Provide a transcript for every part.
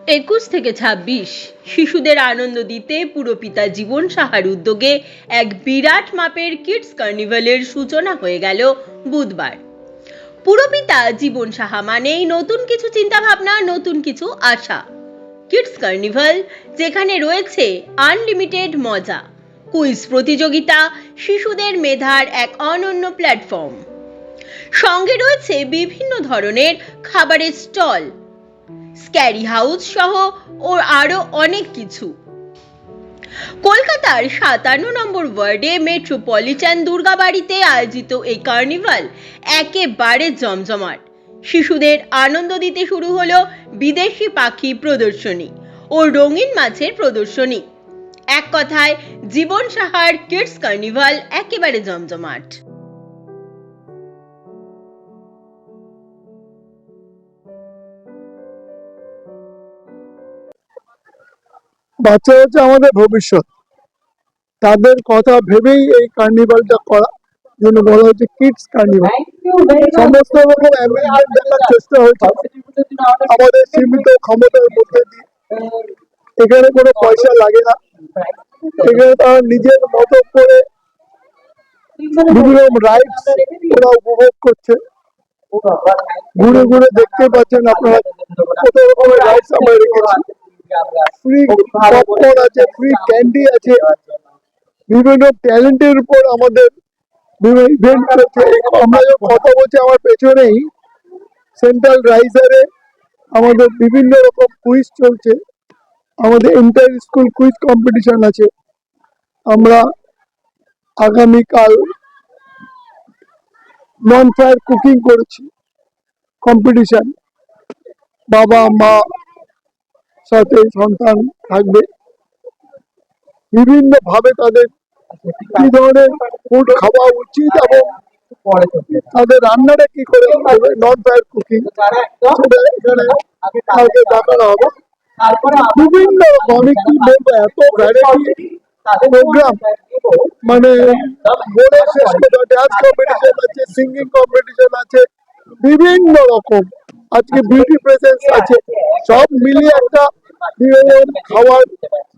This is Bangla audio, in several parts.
21 থেকে 26 শিশুদের আনন্দ দিতে পুরপিতা জীবন সাহার উদ্যোগে এক বিরাট মাপের কিডস কার্নিভালের সূচনা হয়ে গেল বুধবার। পুরপিতা জীবন সাহা মানেই নতুন কিছু চিন্তাভাবনা, নতুন কিছু আশা। কিডস কার্নিভাল, যেখানে রয়েছে আনলিমিটেড মজা, কুইজ প্রতিযোগিতা, শিশুদের মেধার এক অনন্য প্ল্যাটফর্ম, সঙ্গে রয়েছে বিভিন্ন ধরনের খাবারের স্টল, স্ক্যারি হাউস সহ ওর আরো অনেক কিছু। কলকাতার 57 নম্বর ওয়ার্ডে মেট্রোপলিটন দুর্গাবাড়িতে আয়োজিত এই কার্নিভাল একেবারে জমজমাট। শিশুদের আনন্দ দিতে শুরু হলো বিদেশি পাখি প্রদর্শনী ও রঙিন মাছের প্রদর্শনী। এক কথায় জীবন সাহার কিডস কার্নিভাল একেবারে জমজমাট। বাচ্চা হচ্ছে আমাদের ভবিষ্যৎ, তাদের কথা ভেবেই এই কার্নিভালটা করা জন্য বলা হচ্ছে কিডস কার্নিভাল। সমস্ত রকম অ্যামেজমেন্ট দেখার চেষ্টা হয়েছে আমাদের সীমিত ক্ষমতার মধ্যে দিয়ে। এখানে কোনো পয়সা লাগে না, এখানে তারা নিজের মতো করে বিভিন্ন রাইডস ওরা উপভোগ করছে। ঘুরে ঘুরে দেখতে পাচ্ছেন আপনারা কত রকমের রাইডস আমরা রেখেছি। ফ্রি পপকর্ন আছে, ফ্রি ক্যান্ডি আছে, বিভিন্ন ট্যালেন্টের উপর আমাদের বিভিন্ন ইভেন্ট চলছে। আমরা যখন কথা বলছি আমার পেছনেই সেন্ট্রাল রাইজারে আমাদের বিভিন্ন রকম কুইজ চলছে। আমাদের ইন্টার স্কুল কুইজ কম্পিটিশন আছে। আমরা আগামীকাল নন ফায়ার কুকিং করেছি কম্পিটিশন, বাবা মা সাথে সন্তান থাকবে। বিভিন্ন ভাবে তাদের কি ধরনের ফুড খাওয়া উচিত এবং তাদের রান্নাটা কি করে হবে, নন ফায়ার কুকিং, সেটা এখানে কালকে দেখানো হবে। বিভিন্ন আমি কি বলবো, এত ভ্যারাইটি প্রোগ্রাম, মানে বলে শেষ কথা। ডান্স কম্পিটিশন আছে, সিঙ্গিং কম্পিটিশন আছে, বিভিন্ন রকম, আজকে বিউটি প্রেজেন্স আছে, সব মিলিয়ে একটা খাওয়ার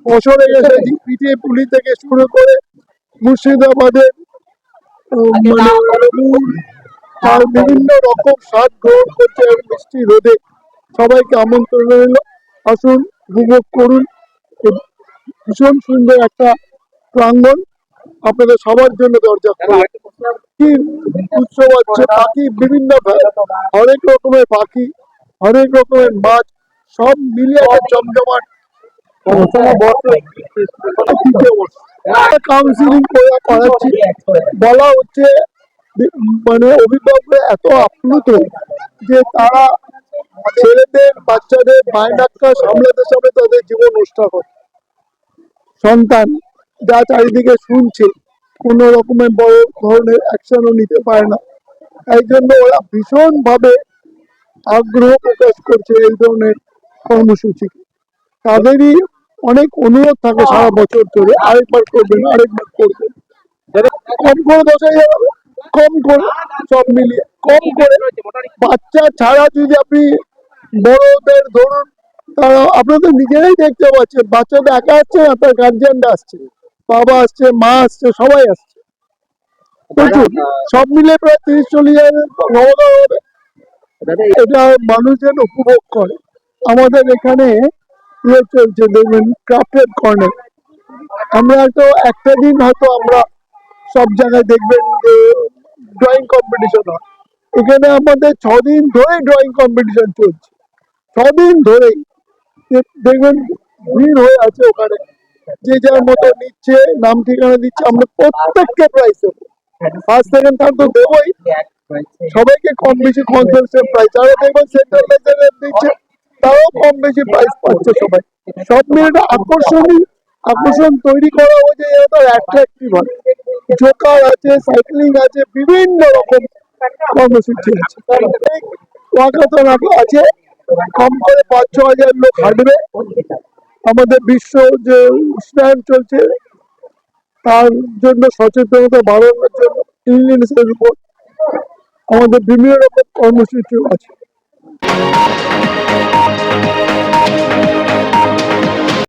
বছরে গেছে। পিঠে পুলি থেকে শুরু করে মুর্শিদাবাদের আর বিভিন্ন রকম স্বাদ গ্রহণ করছে মিষ্টি রোদে। সবাইকে আমন্ত্রণ রইল, আসুন উপভোগ করুন। ভীষণ সুন্দর একটা প্রাঙ্গণ, আপনাদের সবার জন্য দরজা খোলা। কি উৎসব হচ্ছে, পাখি বিভিন্ন অনেক রকমের পাখি, অনেক রকমের মাছ, সব মিলিয়ে একটা জমজমাট কাউন্সিলিং করাচ্ছি। বলা হচ্ছে মানে অভিভাবকরা এত আপ্লুত যে তারা ছেলেদের বাচ্চাদের বায়নাক্কা সামলাতে সামনে তাদের জীবন নষ্ট করে। সন্তান যা চারিদিকে শুনছে, কোন রকমের বড় ধরনের অ্যাকশনও নিতে পারে না। এই জন্য ওরা ভীষণ ভাবে আগ্রহ প্রকাশ করছে এই ধরনের কর্মসূচি। তাদেরই অনেক অনুরোধ থাকে সারা বছর ধরে, আরেকবার করবেন, আরেকবার করবেন, কম করে 10,000 হবে, কম করে সব মিলিয়ে কম করে। বাচ্চা ছাড়া যদি আপনি বড়দের ধরুন, তারা আপনাদের নিজেরাই দেখতে পাচ্ছেন, বাচ্চাদের একা আসছে না, তার গার্জিয়ানরা আসছে, বাবা আসছে, মা আসছে, সবাই আসছে প্রচুর। সব মিলে প্রায় 30-40 হাজার হবে। এটা মানুষজন উপভোগ করে। আমাদের এখানে ইয়ে চলছে, দেখবেন ক্রাফটের কর্নার। আমরা হয়তো একটা দিন হয়তো আমরা সব জায়গায় দেখবেন যে ড্রয়িং কম্পিটিশন হয়, এখানে আমাদের 6 দিন ধরে ড্রয়িং কম্পিটিশন চলছে। 6 দিন ধরেই দেখবেন ভিড় হয়ে আছে ওখানে, যে যার মতো নিচ্ছে, নাম ঠিকানা দিচ্ছে। আমরা প্রত্যেককে প্রাইজ দেবো, ফার্স্ট সেকেন্ড থার্ড তো দেবোই, সবাইকে কম বেশি কনসেশন প্রাইজ। যারা দেখবেন সেন্ট্রাল লেভেলে দিচ্ছে তারাও কম বেশি প্রাইজ পাচ্ছে সবাই। সব মিলে আকর্ষণ তৈরি করা হয়েছে, তার অ্যাট্রাক্টিভ হয়। জোকার আছে, সাইক্লিং আছে, বিভিন্ন রকম কর্মসূচি আছে। ওয়াকাথন আছে, কম করে 5-6 হাজার লোক হাঁটবে। আমাদের বিশ্ব যে উষ্ণায়ন চলছে তার জন্য সচেতনতা বাড়ানোর জন্য ক্লিনলিনেসের উপর আমাদের বিভিন্ন রকম কর্মসূচি আছে।